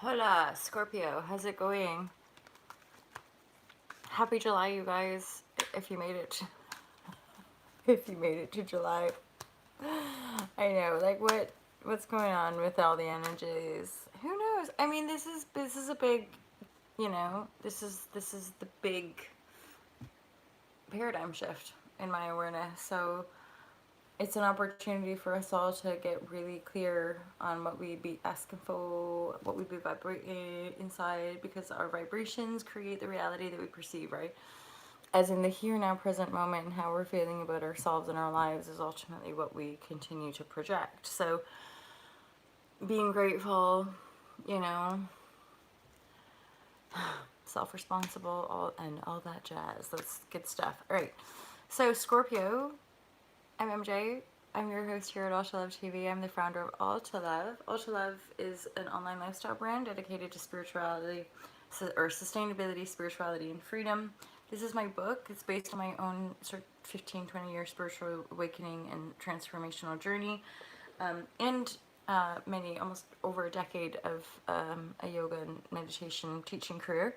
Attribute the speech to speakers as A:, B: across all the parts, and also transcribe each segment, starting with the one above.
A: Hola, Scorpio. How's it going? Happy July, you guys. If you made it, if you made it to July, I know. Like, what's going on with all the energies? Who knows? I mean, this is a big, this is the big paradigm shift in my awareness. So it's an opportunity for us all to get really clear on what we be asking for, what we be vibrating inside, because our vibrations create the reality that we perceive, right? As in the here, now, present moment, and how we're feeling about ourselves and our lives is ultimately what we continue to project. So being grateful, you know, self-responsible, all that jazz. That's good stuff. All right. So Scorpio, I'm MJ. I'm your host here at All to Love TV. I'm the founder of All to Love. All to Love is an online lifestyle brand dedicated to spirituality, or sustainability, spirituality, and freedom. This is my book. It's based on my own sort of 15, 20-year spiritual awakening and transformational journey, and almost over a decade of a yoga and meditation teaching career.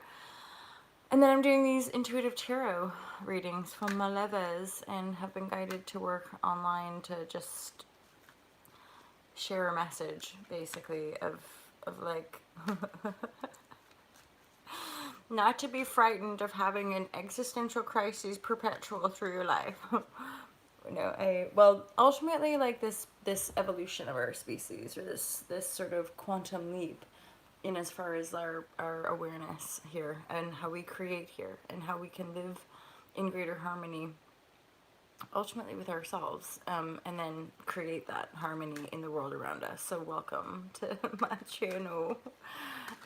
A: And then I'm doing these intuitive tarot readings from Malevez, and have been guided to work online to just share a message, basically, of like, not to be frightened of having an existential crisis perpetual through your life. Well, ultimately, like this evolution of our species, or this sort of quantum leap in as far as our awareness here, and how we create here, and how we can live in greater harmony ultimately with ourselves, and then create that harmony in the world around us. So welcome to my channel.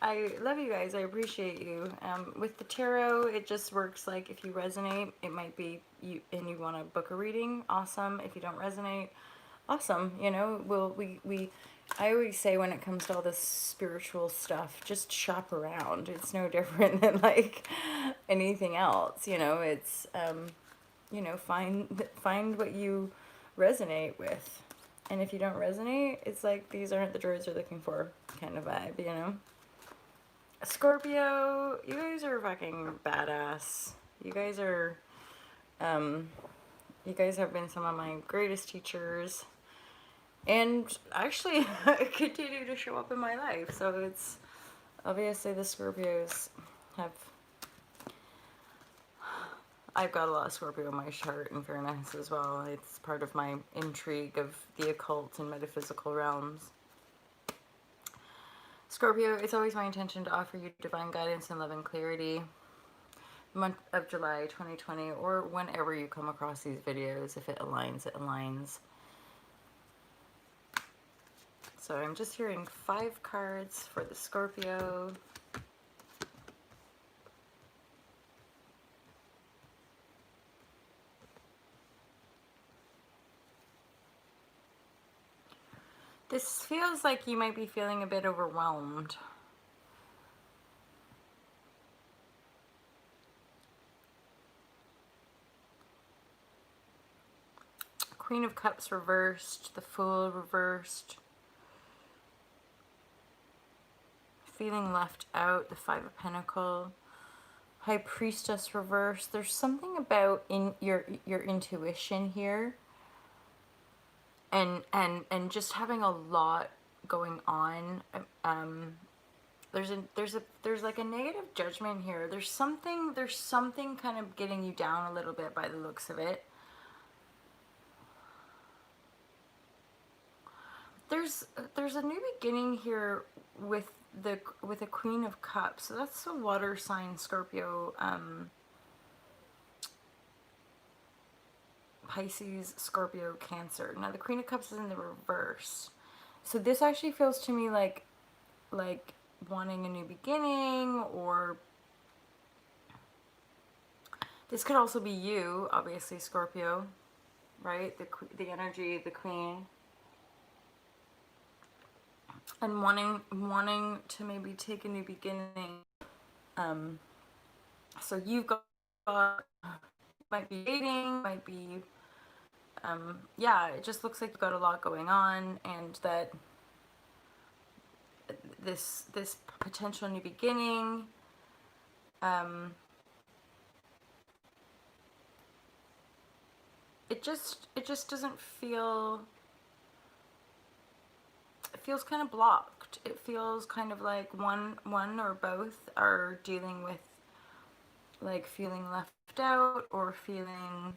A: I love you guys. I appreciate you. With the tarot, it just works like if you resonate, it might be you, and you want to book a reading, awesome. If you don't resonate, awesome. I always say, when it comes to all this spiritual stuff, just shop around. It's no different than like anything else. It's find what you resonate with. And if you don't resonate, it's like, these aren't the droids you're looking for kind of vibe. Scorpio, you guys are fucking badass. You guys are, you guys have been some of my greatest teachers, and actually continue to show up in my life. So it's obviously the Scorpios have, I've got a lot of Scorpio in my chart, in fairness, as well. It's part of my intrigue of the occult and metaphysical realms. Scorpio, it's always my intention to offer you divine guidance and love and clarity. The month of July 2020, or whenever you come across these videos, if it aligns, it aligns. So I'm just hearing 5 cards for the Scorpio. This feels like you might be feeling a bit overwhelmed. Queen of Cups reversed, the Fool reversed. Feeling left out, the 5 of Pentacles. High Priestess reversed. There's something about in your intuition here. And just having a lot going on. There's like a negative judgment here. There's something kind of getting you down a little bit by the looks of it. There's a new beginning here with a Queen of Cups. So that's a water sign, Scorpio, Pisces, Scorpio, Cancer. Now the Queen of Cups is in the reverse. So this actually feels to me like wanting a new beginning, or this could also be you, obviously, Scorpio, right? The energy, the Queen. And wanting to maybe take a new beginning. So you've got, might be dating, might be, yeah, it just looks like you've got a lot going on, and that this potential new beginning. It just doesn't feel, it feels kind of blocked. It feels kind of like one or both are dealing with like feeling left out or feeling,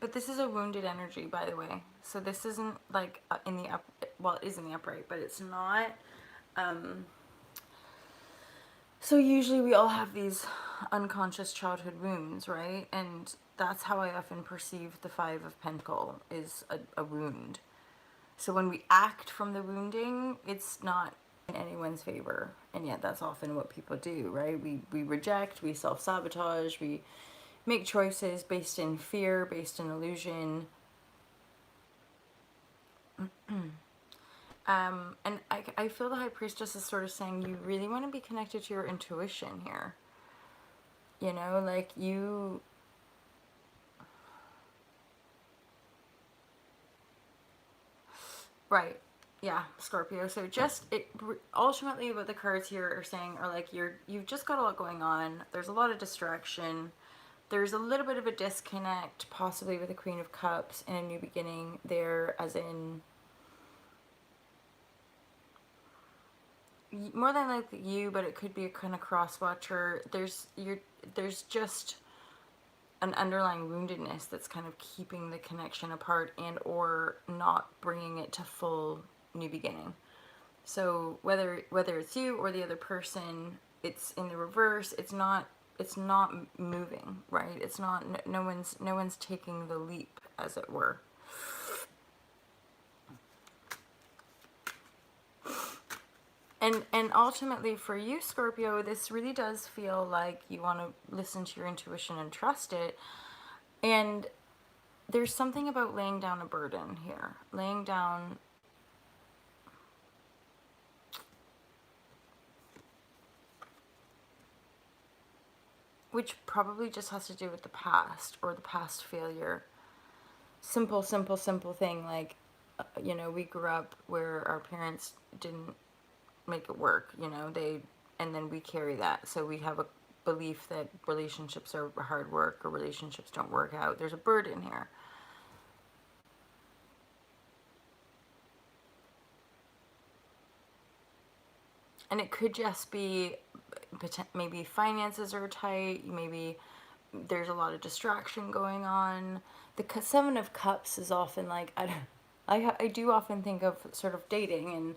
A: but this is a wounded energy, by the way. So this isn't like in the up, well, it is in the upright, but it's not. So usually we all have these unconscious childhood wounds, right? And that's how I often perceive the Five of Pentacles, is a wound. So when we act from the wounding, it's not in anyone's favor. And yet that's often what people do, right? We reject, we self-sabotage, we make choices based in fear, based in illusion. And I feel the High Priestess is sort of saying you really want to be connected to your intuition here. You know, like you... Right. Yeah, Scorpio. So just ultimately what the cards here are saying are like you've just got a lot going on. There's a lot of distraction. There's a little bit of a disconnect, possibly with the Queen of Cups in a new beginning there, as in more than likely you, but it could be a kind of cross watcher. There's just an underlying woundedness that's kind of keeping the connection apart and or not bringing it to full new beginning. So whether it's you or the other person, it's in the reverse. It's not moving, right? It's not, no one's taking the leap, as it were. And ultimately for you, Scorpio, this really does feel like you want to listen to your intuition and trust it. And there's something about laying down a burden here. Laying down... which probably just has to do with the past or the past failure. Simple thing, like, you know, we grew up where our parents didn't make it work, you know, and then we carry that. So we have a belief that relationships are hard work or relationships don't work out. There's a burden here. And it could just be maybe finances are tight, maybe there's a lot of distraction going on. The Seven of Cups is often like, I do often think of sort of dating and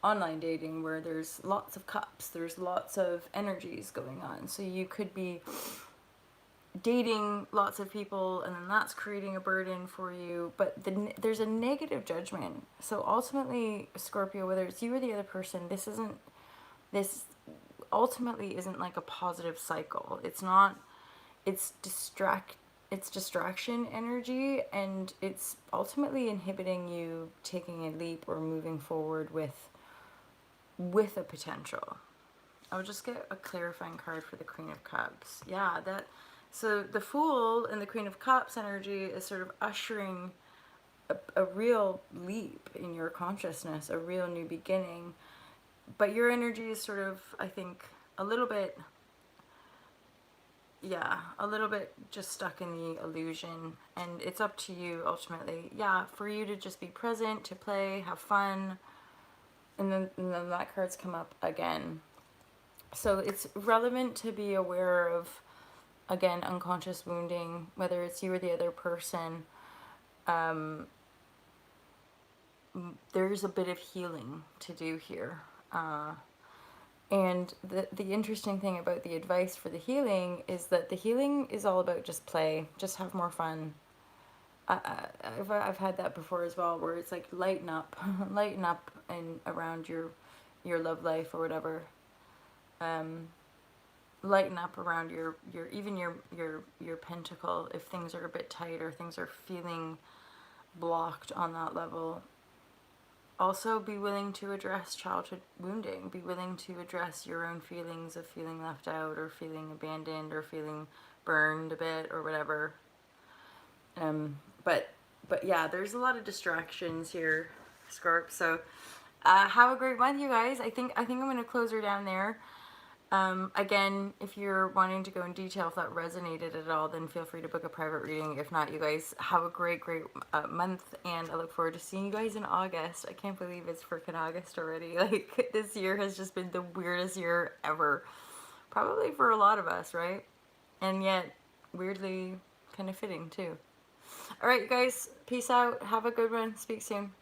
A: online dating where there's lots of cups, there's lots of energies going on. So you could be dating lots of people and then that's creating a burden for you, but there's a negative judgment. So ultimately, Scorpio, whether it's you or the other person, this ultimately isn't like a positive cycle. It's not, it's distraction energy, and it's ultimately inhibiting you taking a leap or moving forward with a potential. I'll just get a clarifying card for the Queen of Cups. Yeah, so the Fool and the Queen of Cups energy is sort of ushering a real leap in your consciousness, a real new beginning. But your energy is sort of, I think, a little bit just stuck in the illusion, and it's up to you ultimately, for you to just be present, to play, have fun. And then that card's come up again. So it's relevant to be aware of, again, unconscious wounding, whether it's you or the other person. There's a bit of healing to do here. And the interesting thing about the advice for the healing is that the healing is all about just play, just have more fun. I've had that before as well, where it's like lighten up and around your love life or whatever. Lighten up around your even your pentacle if things are a bit tight or things are feeling blocked on that level. Also, be willing to address childhood wounding. Be willing to address your own feelings of feeling left out or feeling abandoned or feeling burned a bit or whatever. But yeah, there's a lot of distractions here, Scorp. So Have a great month, you guys. I think I'm gonna close her down there. Again, if you're wanting to go in detail, if that resonated at all, then feel free to book a private reading. If not, you guys have a great, great month, and I look forward to seeing you guys in August. I can't believe it's freaking August already. Like, this year has just been the weirdest year ever. Probably for a lot of us, right? And yet, weirdly kind of fitting, too. All right, guys, peace out. Have a good one. Speak soon.